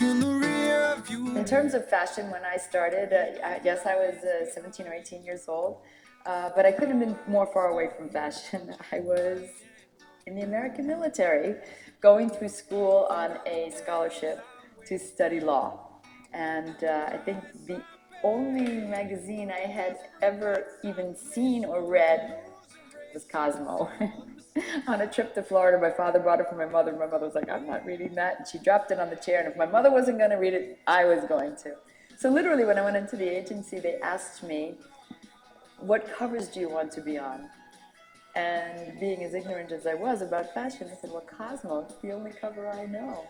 In terms of fashion, when I started, yes, I was 17 or 18 years old, but I couldn't have been more far away from fashion. I was in the American military, going through school on a scholarship to study law. And I think the only magazine I had ever even seen or read was Cosmo. On a trip to Florida, my father brought it for my mother. My mother was like, I'm not reading that. And she dropped it on the chair. And if my mother wasn't going to read it, I was going to. So literally, when I went into the agency, they asked me, what covers do you want to be on? And being as ignorant as I was about fashion, I said, well, Cosmo, it's the only cover I know.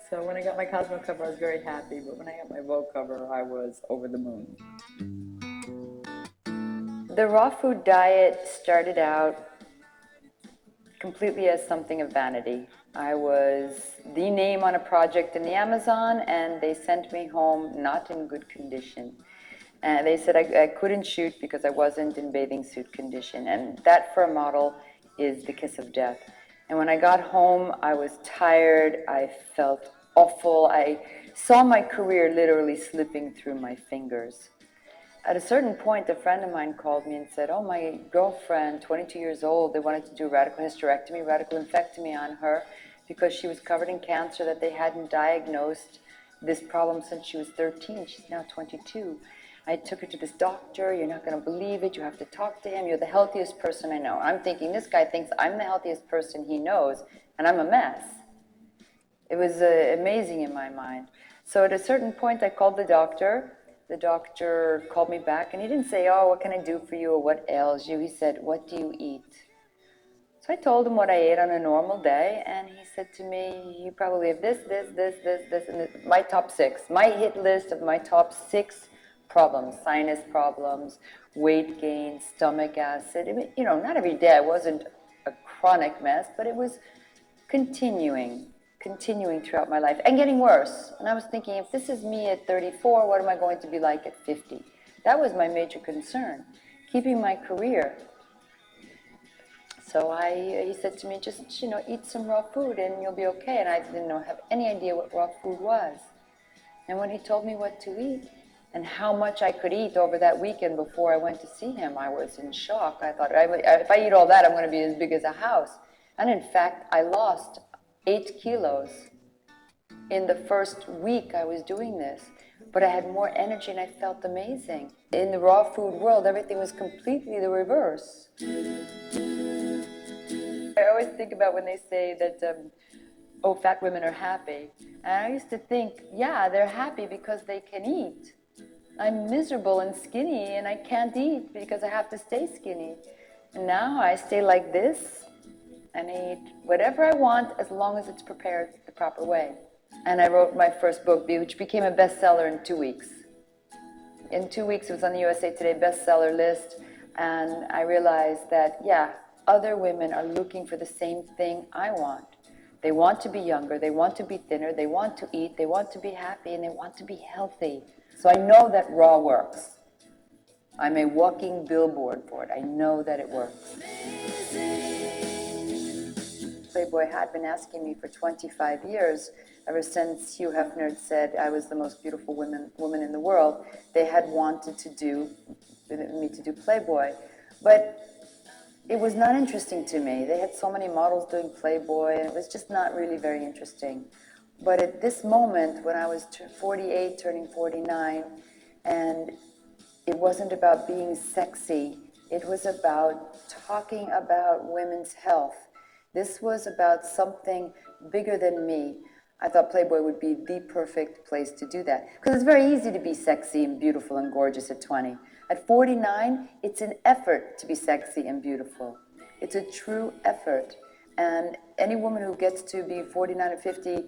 So when I got my Cosmo cover, I was very happy. But when I got my Vogue cover, I was over the moon. The raw food diet started out completely as something of vanity. I was the name on a project in the Amazon, and they sent me home not in good condition. And they said I couldn't shoot because I wasn't in bathing suit condition. And that, for a model, is the kiss of death. And when I got home, I was tired. I felt awful. I saw my career literally slipping through my fingers. At a certain point, a friend of mine called me and said, oh, my girlfriend, 22 years old, they wanted to do radical hysterectomy, radical infectomy on her because she was covered in cancer that they hadn't diagnosed this problem since she was 13. She's now 22. I took her to this doctor. You're not going to believe it. You have to talk to him. You're the healthiest person I know. I'm thinking, this guy thinks I'm the healthiest person he knows, and I'm a mess. It was amazing in my mind. So at a certain point, I called the doctor. The doctor called me back, and he didn't say, oh, what can I do for you, or what ails you? He said, what do you eat? So I told him what I ate on a normal day, and he said to me, you probably have this, and this, my top 6. My hit list of my top 6 problems, sinus problems, weight gain, stomach acid. I mean, you know, not every day. I wasn't a chronic mess, but it was continuing throughout my life and getting worse. And I was thinking, if this is me at 34, what am I going to be like at 50? That was my major concern, keeping my career. So he said to me, just, eat some raw food and you'll be okay. And I didn't have any idea what raw food was. And when he told me what to eat and how much I could eat over that weekend before I went to see him, I was in shock. I thought, if I eat all that, I'm going to be as big as a house. And in fact, I lost 8 kilos in the first week I was doing this. But I had more energy and I felt amazing. In the raw food world, everything was completely the reverse. I always think about when they say that, fat women are happy. And I used to think, yeah, they're happy because they can eat. I'm miserable and skinny and I can't eat because I have to stay skinny. And now I stay like this and I eat whatever I want as long as it's prepared the proper way. And I wrote my first book, which became a bestseller in 2 weeks. In 2 weeks, it was on the USA Today bestseller list, and I realized that, yeah, other women are looking for the same thing I want. They want to be younger, they want to be thinner, they want to eat, they want to be happy, and they want to be healthy. So I know that raw works. I'm a walking billboard for it. I know that it works. Playboy had been asking me for 25 years, ever since Hugh Hefner said I was the most beautiful woman in the world. They had wanted me to do Playboy, but it was not interesting to me. They had so many models doing Playboy, and it was just not really very interesting. But at this moment, when I was 48, turning 49, and it wasn't about being sexy, it was about talking about women's health. This was about something bigger than me. I thought Playboy would be the perfect place to do that. Because it's very easy to be sexy and beautiful and gorgeous at 20. At 49, it's an effort to be sexy and beautiful. It's a true effort. And any woman who gets to be 49 or 50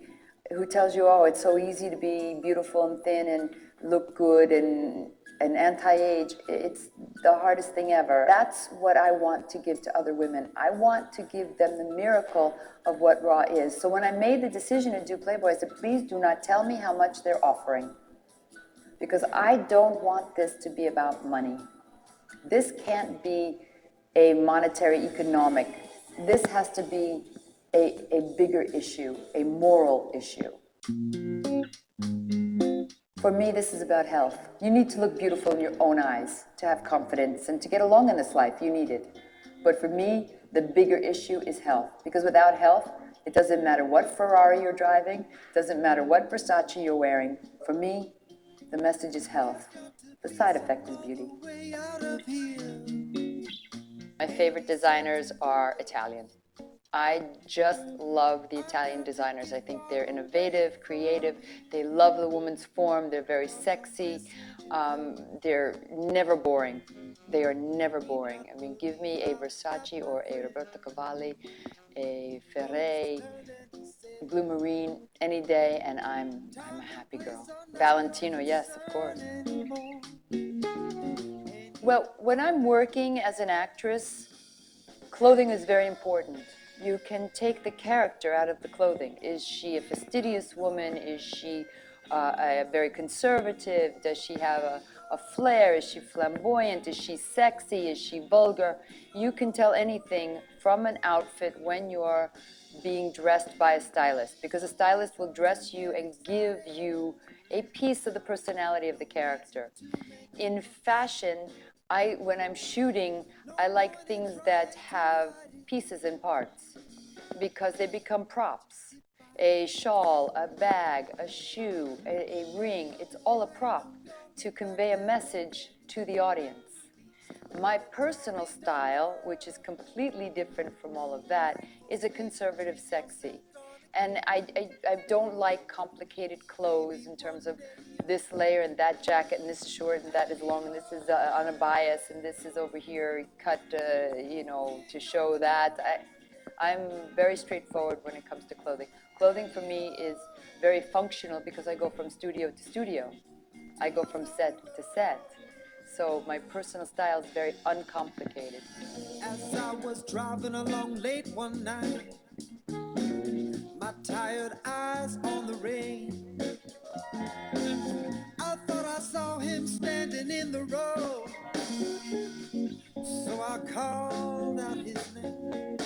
who tells you, oh, it's so easy to be beautiful and thin and look good and anti-age, it's the hardest thing ever. That's what I want to give to other women. I want to give them the miracle of what raw is. So when I made the decision to do Playboy, I said, please do not tell me how much they're offering, because I don't want this to be about money. This can't be a monetary economic. This has to be a bigger issue, a moral issue. For me, this is about health. You need to look beautiful in your own eyes to have confidence and to get along in this life. You need it. But for me, the bigger issue is health. Because without health, it doesn't matter what Ferrari you're driving, doesn't matter what Versace you're wearing. For me, the message is health. The side effect is beauty. My favorite designers are Italian. I just love the Italian designers. I think they're innovative, creative. They love the woman's form. They're very sexy. They're never boring. They are never boring. I mean, give me a Versace or a Roberto Cavalli, a Ferré, Blue Marine any day, and I'm a happy girl. Valentino, yes, of course. Well, when I'm working as an actress, clothing is very important. You can take the character out of the clothing. Is she a fastidious woman? Is she very conservative? Does she have a flair? Is she flamboyant? Is she sexy? Is she vulgar? You can tell anything from an outfit when you're being dressed by a stylist, because a stylist will dress you and give you a piece of the personality of the character. In fashion, when I'm shooting, I like things that have pieces and parts because they become props. A shawl, a bag, a shoe, a ring, it's all a prop to convey a message to the audience. My personal style, which is completely different from all of that, is a conservative sexy. And I don't like complicated clothes in terms of this layer and that jacket and this short and that is long and this is on a bias and this is over here cut, to show that. I'm very straightforward when it comes to clothing. Clothing for me is very functional because I go from studio to studio. I go from set to set. So my personal style is very uncomplicated. As I was driving along late one night, my tired eyes on the rain, I thought I saw him standing in the road. So I called out his name.